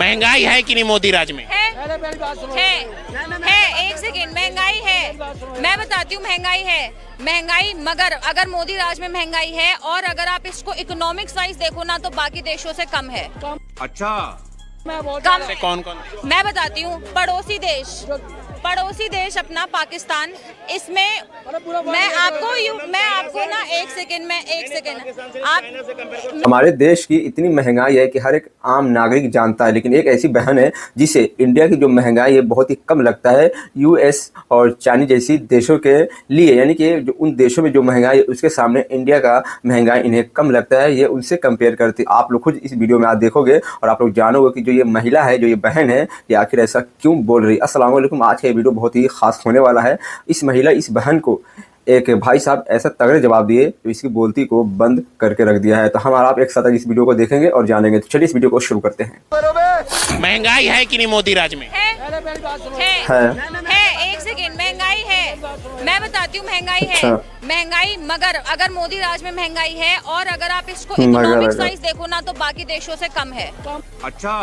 महंगाई है कि नहीं मोदी राज में? है, एक सेकेंड, महंगाई है। मैं बताती हूँ महंगाई है, महंगाई, मगर अगर मोदी राज में महंगाई है और अगर आप इसको इकोनॉमिक साइज देखो ना तो बाकी देशों से कम है। अच्छा, कम से कौन कौन? मैं बताती हूँ, पड़ोसी देश अपना पाकिस्तान, इसमें मैं आपको ना एक सेकेंड आप हमारे देश की इतनी महंगाई है कि हर एक आम नागरिक जानता है, लेकिन एक ऐसी बहन है जिसे इंडिया की जो महंगाई है बहुत ही कम लगता है यूएस और चाइना जैसी देशों के लिए, यानी कि जो उन देशों में जो महंगाई है उसके सामने इंडिया का महंगाई इन्हें कम लगता है। ये उनसे कंपेयर करती। आप लोग खुद इस वीडियो में आप देखोगे और आप लोग जानोगे कि जो ये महिला है, जो ये बहन है, ये आखिर ऐसा क्यों बोल रही है। अस्सलाम वालेकुम। आज का ये वीडियो बहुत ही खास होने वाला है। इस महिला, इस बहन को एक भाई साहब ऐसा तगड़े जवाब दिए तो इसकी बोलती को बंद करके रख दिया है। तो हम और आप एक साथ इस वीडियो को देखेंगे और जानेंगे। तो चलिए इस वीडियो को शुरू करते हैं। महंगाई है कि नहीं मोदी राज में? है, एक सेकेंड, महंगाई है। मैं बताती हूँ महंगाई है, महंगाई, मगर अगर मोदी राज में महंगाई है और अगर आप इसको इकोनॉमिक साइज देखो ना तो बाकी देशों से कम है। अच्छा,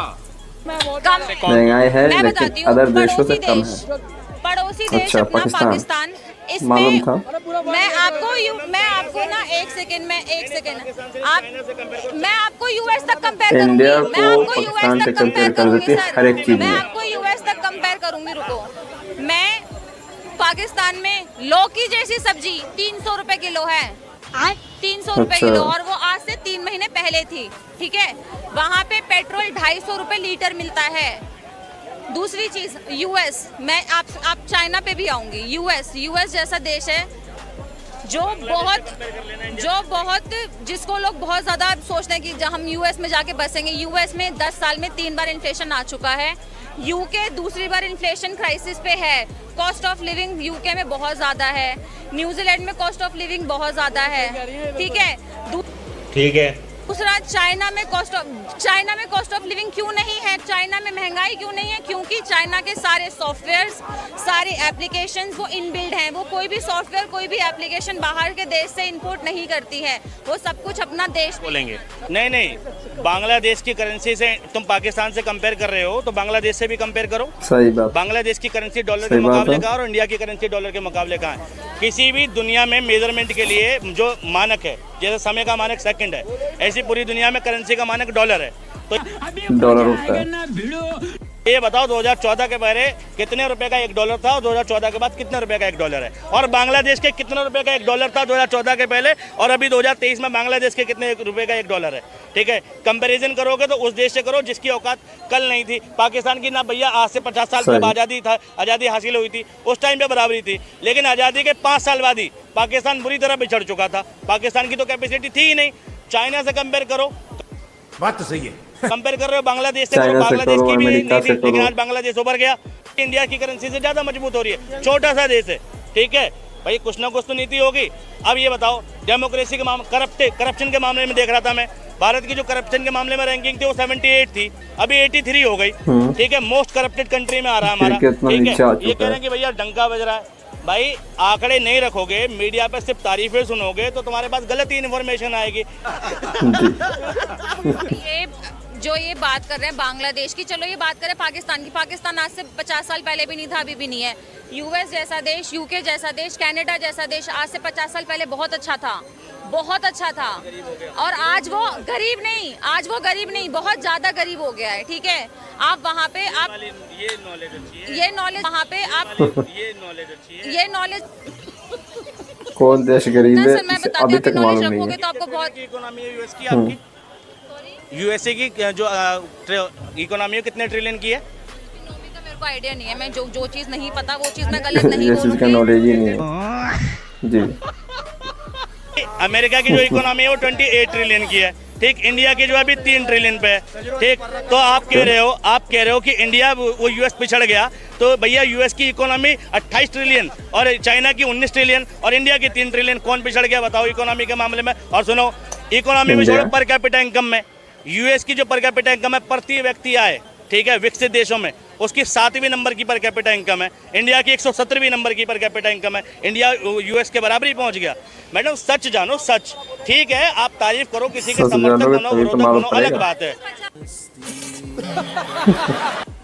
कम महंगाई है लेकिन अदर देशों से कम है। पड़ोसी देश अपना पाकिस्तान, इसमें मैं आपको ना एक सेकेंड मैं आपको यूएस तक कंपेयर करूंगी। इंडिया को पाकिस्तान से कंपेयर कर देती है हर एक चीज में। मैं आपको यूएस तक कंपेयर करूंगी, रुको। मैं पाकिस्तान में लौकी जैसी सब्जी 300 रुपए किलो है, 300 रुपए किलो, और वो आज से 3 महीने पहले थी। ठीक है, वहाँ पे पेट्रोल 250 रुपए लीटर मिलता है। दूसरी चीज, यूएस, मैं आप चाइना पे भी आऊंगी। यूएस जैसा देश है जो बहुत जिसको लोग बहुत ज्यादा सोचते हैं कि हम यूएस में जाके बसेंगे। यूएस में 10 साल में 3 बार इन्फ्लेशन आ चुका है। यूके दूसरी बार इन्फ्लेशन क्राइसिस पे है। कॉस्ट ऑफ लिविंग यूके में बहुत ज्यादा है। न्यूजीलैंड में कॉस्ट ऑफ लिविंग बहुत ज्यादा है। ठीक है। दूसरा, चाइना में कॉस्ट ऑफ लिविंग क्यों नहीं है? चाइना में महंगाई क्यों नहीं है? क्योंकि चाइना के सारे सॉफ्टवेयर्स, सारे एप्लीकेशंस वो इनबिल्ड हैं। वो कोई भी सॉफ्टवेयर, कोई भी एप्लीकेशन बाहर के देश से इंपोर्ट नहीं करती है। वो सब कुछ अपना देश बोलेंगे। नहीं, बांग्लादेश की करेंसी से तुम पाकिस्तान से कंपेयर कर रहे हो तो बांग्लादेश से भी कंपेयर करो। सही बात। बांग्लादेश की करेंसी डॉलर के मुकाबले कहाँ और इंडिया की करेंसी डॉलर के मुकाबले कहाँ है? किसी भी दुनिया में मेजरमेंट के लिए जो मानक है, जैसे समय का मानक सेकंड है, ऐसी पूरी दुनिया में करेंसी का मानक डॉलर है। तो डॉलर होता है। ये बताओ 2014 के पहले कितने रुपए का 1 डॉलर था और 2014 के बाद कितने रुपए का 1 डॉलर है? और बांग्लादेश के कितने रुपए का 1 डॉलर था 2014 के पहले और अभी 2023 में बांग्लादेश के कितने रुपए का 1 डॉलर है? ठीक है, कंपैरिजन करोगे तो उस देश से करो जिसकी औकात कल नहीं थी। पाकिस्तान की ना भैया आज से 50 साल पहले आज़ादी हासिल हुई थी, उस टाइम पे बराबरी थी, लेकिन आज़ादी के 5 साल बाद ही पाकिस्तान बुरी तरह बिछड़ चुका था। पाकिस्तान की तो कैपेसिटी थी ही नहीं। चाइना से कंपेयर करो, बात तो सही है। कंपेयर कर रहे हो बांग्लादेश से करो, बांग्लादेश की भी नहीं थी, लेकिन आज बांग्लादेश उभर गया। इंडिया की करेंसी से ज्यादा मजबूत हो रही है। छोटा सा देश है, ठीक है भाई, कुछ ना कुछ तो नीति होगी। अब ये बताओ, डेमोक्रेसी के मामले, करप्शन के मामले में देख रहा था मैं, भारत की जो करप्शन के मामले में रैंकिंग थी वो 78 थी, अभी 83 हो गई। ठीक है, मोस्ट करप्टेड कंट्री में आ रहा है हमारा। ठीक है, ये कह रहे हैं कि भैया डंका बज रहा है। भाई आंकड़े नहीं रखोगे, मीडिया पे सिर्फ तारीफें सुनोगे तो तुम्हारे पास गलत ही इन्फॉर्मेशन आएगी। ये बात कर रहे हैं बांग्लादेश की, चलो ये बात करें पाकिस्तान की। पाकिस्तान आज से 50 साल पहले भी नहीं था, अभी भी नहीं है। यूएस जैसा देश, यूके जैसा देश, कनाडा जैसा देश आज से 50 साल पहले बहुत अच्छा था। और आज वो गरीब नहीं, बहुत ज्यादा गरीब हो गया है। ठीक है, आप वहाँ पे ये नॉलेज कौन देश गरीब है अभी तक मालूम नहीं है। तो आपको बहुत इकोनॉमी है यूएस की, आपकी यूएसए की जो इकोनॉमी है कितने ट्रिलियन की है? इकोनॉमी का मेरे को आइडिया नहीं है। मैं जो चीज नहीं पता वो चीज मैं गलत नहीं बोलूंगी। ये चीज का नॉलेज ही नहीं है जी। अमेरिका की जो इकोनॉमी है वो 28 ट्रिलियन की है। ठीक, इंडिया की जो है अभी 3 ट्रिलियन पे है। ठीक, तो आप कह रहे हो कि इंडिया वो यूएस पिछड़ गया, तो भैया यूएस की इकोनॉमी 28 ट्रिलियन और चाइना की 19 ट्रिलियन और इंडिया की 3 ट्रिलियन, कौन पिछड़ गया बताओ इकोनॉमी के मामले में? और सुनो, इकोनॉमी में छोड़ो, पर कैपिटा इनकम में यूएस की जो पर कैपिटा इनकम है प्रति व्यक्ति आए, ठीक है, विकसित देशों में उसकी 7वीं नंबर की पर कैपिटा इनकम है। इंडिया की 117वीं नंबर की पर कैपिटा इनकम है। इंडिया यूएस के बराबर ही पहुंच गया। मैडम सच जानो, सच। ठीक है, आप तारीफ करो, किसी के समर्थक बनो, विरोधक बनो, अलग बात है।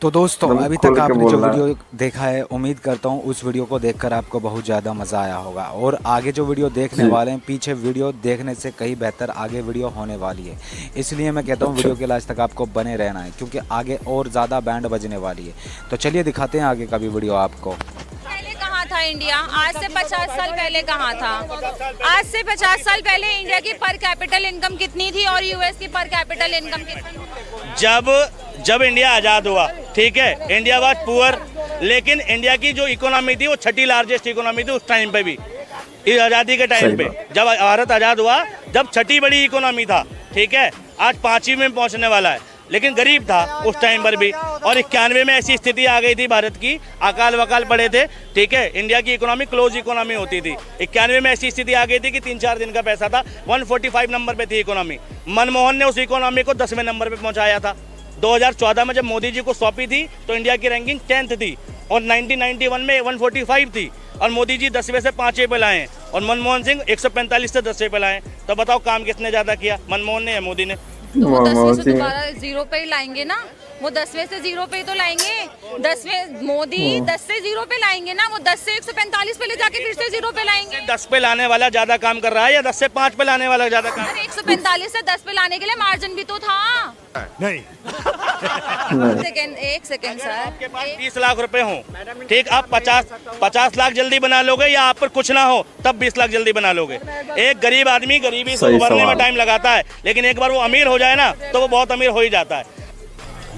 तो दोस्तों मतलब अभी खोल तक के आपने बोल जो रहा है। वीडियो देखा है, उम्मीद करता हूँ उस वीडियो को देखकर आपको बहुत ज़्यादा मज़ा आया होगा। और आगे जो वीडियो देखने जी। वाले हैं, पीछे वीडियो देखने से कहीं बेहतर आगे वीडियो होने वाली है। इसलिए मैं कहता हूँ अच्छा। वीडियो के लास्ट तक आपको बने रहना है, क्योंकि आगे और ज़्यादा बैंड बजने वाली है। तो चलिए दिखाते हैं आगे का भी वीडियो आपको। पहले कहाँ था इंडिया? आज से 50 साल पहले कहाँ था? आज से 50 साल पहले इंडिया की पर कैपिटल इनकम कितनी थी और यूएस की पर कैपिटल इनकम कितनी थी? जब इंडिया आज़ाद हुआ, ठीक है, इंडिया वाज पुअर, लेकिन इंडिया की जो इकोनॉमी थी वो छठी लार्जेस्ट इकोनॉमी थी उस टाइम पे भी, इस आज़ादी के टाइम सही पे। बात। जब भारत आज़ाद हुआ, जब छठी बड़ी इकोनॉमी था, ठीक है, आज 5वीं में पहुंचने वाला है, लेकिन गरीब था उस टाइम पर भी। और 91 में ऐसी स्थिति आ गई थी भारत की, अकाल वकाल पड़े थे, ठीक है, इंडिया की इकोनॉमी क्लोज इकोनॉमी होती थी। 91 में ऐसी स्थिति आ गई थी कि 3-4 दिन का पैसा था, 145 नंबर पे थी इकोनॉमी। मनमोहन ने उस इकोनॉमी को 10वें नंबर पे पहुंचाया था। 2014 में जब मोदी जी को सौंपी थी तो इंडिया की रैंकिंग 10th थी और 1991 में 145 थी, और मोदी जी 10वें से 5वें पे लाए, और मनमोहन सिंह 145 से 10वें पे लाए। तो बताओ काम किसने ज़्यादा किया, मनमोहन ने या मोदी ने? तो वो 10वें मनमोहन से सिंह। दोबारा जीरो पे ही लाएंगे ना, वो 10वें से जीरो पे ही तो लाएंगे। 10वें मोदी 10 से जीरो पे लाएंगे ना, वो 10 से 145 पे ले जाके फिर से जीरो पे लाएंगे। 10 पे लाने वाला ज़्यादा काम कर रहा है या 10 से 5 पे लाने वाला ज़्यादा काम? अरे 145 से 10 पे लाने के लिए मार्जिन भी तो था। नहीं एक सेकेंड सर, आपके पास 20 लाख रुपए हों, ठीक, आप 50 लाख जल्दी बना लोगे, या आप पर कुछ ना हो तब 20 लाख जल्दी बना लोगे? एक गरीब आदमी गरीबी से सही उभरने में सवाल। टाइम लगाता है, लेकिन एक बार वो अमीर हो जाए ना तो वो बहुत अमीर हो ही जाता है।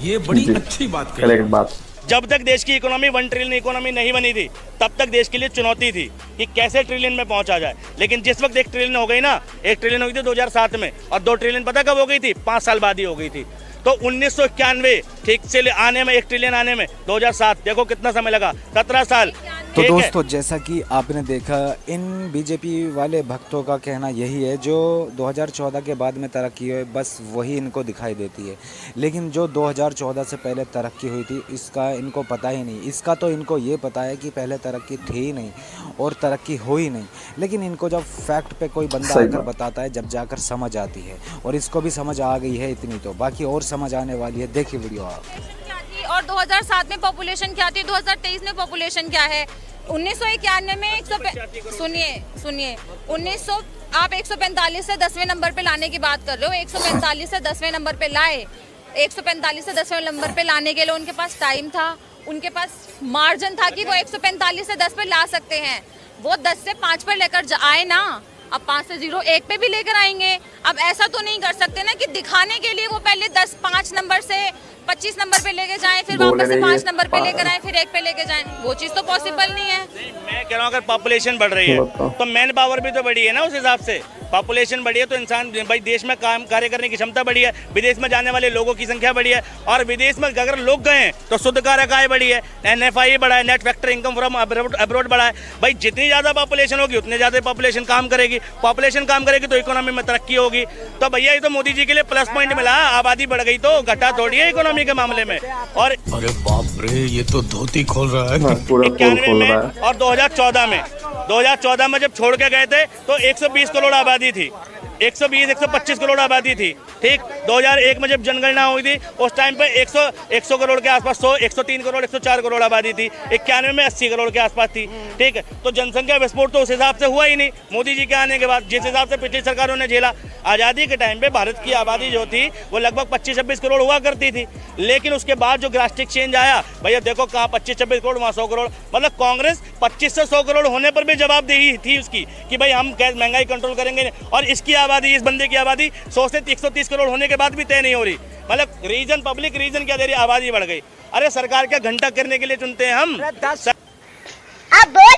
ये बड़ी जी। अच्छी बात कही। करेक्ट बात। जब तक देश की इकोनॉमी 1 ट्रिलियन इकोनॉमी नहीं बनी थी, तब तक देश के लिए चुनौती थी कि कैसे ट्रिलियन में पहुंचा जाए। लेकिन जिस वक्त 1 ट्रिलियन हो गई ना, 1 ट्रिलियन हो गई थी 2007 में, और 2 ट्रिलियन पता कब हो गई थी? 5 साल बाद ही हो गई थी। तो 1991 ठीक से आने में, 1 ट्रिलियन आने में 2007, देखो कितना समय लगा, 17 साल। तो ठीक है? दोस्तों जैसा कि आपने देखा, इन बीजेपी वाले भक्तों का कहना यही है, जो 2014 के बाद में तरक्की हुई बस वही इनको दिखाई देती है, लेकिन जो 2014 से पहले तरक्की हुई थी इसका इनको पता ही नहीं। इसका तो इनको ये पता है कि पहले तरक्की थी ही नहीं और तरक्की हुई नहीं, लेकिन इनको जब फैक्ट पे कोई बंदा सही आकर बात। बताता है, जब जाकर समझ आती है, और इसको भी समझ आ गई है इतनी, तो बाकी और समझ आने वाली है। देखिए वीडियो आप। क्या थी और 2007 में पॉपुलेशन क्या थी, 2023 में पॉपुलेशन क्या है? 1991 में सुनिए 1900 आप 145 से 10वें नंबर पे लाने की बात कर रहे हो। 145 से 10वें नंबर पे लाए, 145 से 10वें नंबर पे लाने के लिए उनके पास टाइम था, उनके पास मार्जिन था कि वो 145 से 10 पे ला सकते हैं। वो 10 से 5 पर लेकर आए ना, अब 5 से 0 1 पे भी लेकर आएंगे। अब ऐसा तो नहीं कर सकते ना कि दिखाने के लिए वो पहले 5 नंबर से 25 नंबर पे लेके जाएं, फिर बोल वापस से रही 5 है, नंबर पे लेकर आएं, फिर 1 पे लेके जाएं। वो चीज़ तो पॉसिबल नहीं है। मैं कह रहा हूँ अगर पॉपुलेशन बढ़ रही है बताओ। तो मैन पावर भी तो बढ़ी है ना, उस हिसाब से पॉपुलेशन बढ़ी है तो इंसान भाई देश में काम कार्य करने की क्षमता बढ़ी है, विदेश में जाने वाले लोगों की संख्या बढ़ी है, और विदेश में अगर लोग गए हैं तो शुद्ध कारक आय बढ़ी है, NFI बढ़ा है, net factor income from abroad बढ़ा है। भाई जितनी ज़्यादा पॉपुलेशन होगी उतनी ज़्यादा पॉपुलेशन काम करेगी, पॉपुलेशन काम करेगी तो इकोनॉमी में तरक्की होगी। तो भैया ये तो मोदी जी के लिए प्लस पॉइंट मिला, आबादी बढ़ गई तो घटा थोड़ी है इकोनॉमी के मामले में। और अरे बाप रे, ये तो धोती खोल रहा है। हाँ, पूरा पोल 91 खोल में रहा है। और 2014 में जब छोड़ के गए थे तो 120 करोड़ आबादी थी, 120-125 करोड़ आबादी थी, ठीक। 2001 में जब जनगणना हुई थी उस टाइम पे 100 करोड़ के आसपास, 103 करोड़ 104 करोड़ आबादी थी। 91 में 80 करोड़ के आसपास थी, ठीक है। तो जनसंख्या विस्फोट तो उस हिसाब से हुआ ही नहीं मोदी जी के आने के बाद, जिस हिसाब से पिछली सरकारों ने झेला। आज़ादी के टाइम पे भारत की आबादी जो थी वो लगभग 25-26 करोड़ हुआ करती थी, लेकिन उसके बाद जो ड्रास्टिक चेंज आया, भैया देखो कहाँ 25-26 करोड़, वहाँ 100 करोड़। मतलब कांग्रेस 25 से 100 करोड़ होने पर भी जवाबदेही थी उसकी कि भाई हम महंगाई कंट्रोल करेंगे, और इसकी आबादी, इस बंदे की आबादी 100 से 130 करोड़ होने के बाद भी तय नहीं हो रही। मतलब रीजन, पब्लिक रीजन क्या दे रही, आबादी बढ़ गई। अरे सरकार क्या घंटा करने के लिए चुनते हैं हम? अब बोल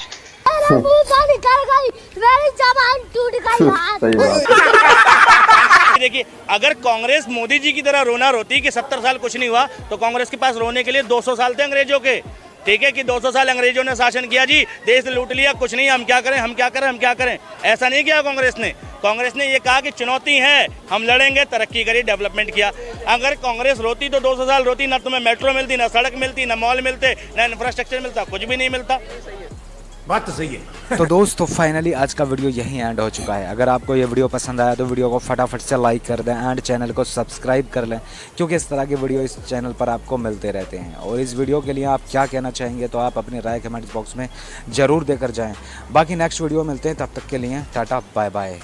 मेरा मुंह से निकल गई, मेरी जबान टूट गई हाथ। सही बात। देखिए अगर कांग्रेस मोदी जी की तरह रोना रोती कि 70 साल कुछ नहीं हुआ, तो कांग्रेस के पास रोने के लिए 200 साल थे अंग्रेजों के, ठीक है, कि 200 साल अंग्रेजों ने शासन किया जी, देश लूट लिया, कुछ नहीं, हम क्या करें, हम क्या करें, हम क्या करें। ऐसा नहीं किया कांग्रेस ने। कांग्रेस ने ये कहा कि चुनौती है, हम लड़ेंगे, तरक्की करी, डेवलपमेंट किया। अगर कांग्रेस रोती तो 200 साल रोती, ना तुम्हें मेट्रो मिलती, ना सड़क मिलती, ना मॉल मिलते, ना इंफ्रास्ट्रक्चर मिलता, कुछ भी नहीं मिलता। बात तो सही है। तो दोस्तों फाइनली आज का वीडियो यहीं एंड हो चुका है। अगर आपको ये वीडियो पसंद आया तो वीडियो को फटाफट से लाइक कर दें एंड चैनल को सब्सक्राइब कर लें, क्योंकि इस तरह के वीडियो इस चैनल पर आपको मिलते रहते हैं। और इस वीडियो के लिए आप क्या कहना चाहेंगे तो आप अपनी राय कमेंट्स बॉक्स में ज़रूर देकर जाएँ। बाकी नेक्स्ट वीडियो मिलते हैं, तब तक के लिए टाटा बाय बाय।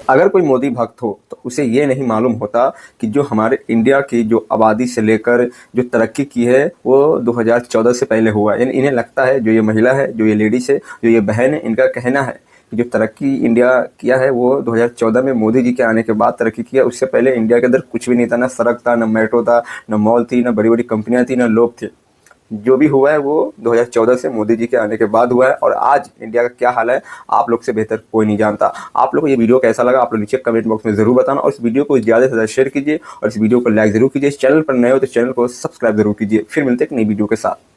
अगर कोई मोदी भक्त हो तो उसे ये नहीं मालूम होता कि जो हमारे इंडिया की जो आबादी से लेकर जो तरक्की की है वो 2014 से पहले हुआ है। यानी इन्हें लगता है जो ये महिला है, जो ये लेडीज़ है, जो ये बहन है, इनका कहना है कि जो तरक्की इंडिया किया है वो 2014 में मोदी जी के आने के बाद तरक्की किया। उससे पहले इंडिया के अंदर कुछ भी नहीं था, ना सड़क था, ना मेट्रो था, ना मॉल थी, ना बड़ी बड़ी कंपनियाँ थी, ना लोग थे। जो भी हुआ है वो 2014 से मोदी जी के आने के बाद हुआ है। और आज इंडिया का क्या हाल है आप लोग से बेहतर कोई नहीं जानता। आप लोग को ये वीडियो कैसा लगा आप लोग नीचे कमेंट बॉक्स में जरूर बताना, और इस वीडियो को ज़्यादा से ज़्यादा शेयर कीजिए और इस वीडियो को लाइक जरूर कीजिए। चैनल पर नए हो तो चैनल को सब्सक्राइब जरूर कीजिए। फिर मिलते हैं एक नई वीडियो के साथ।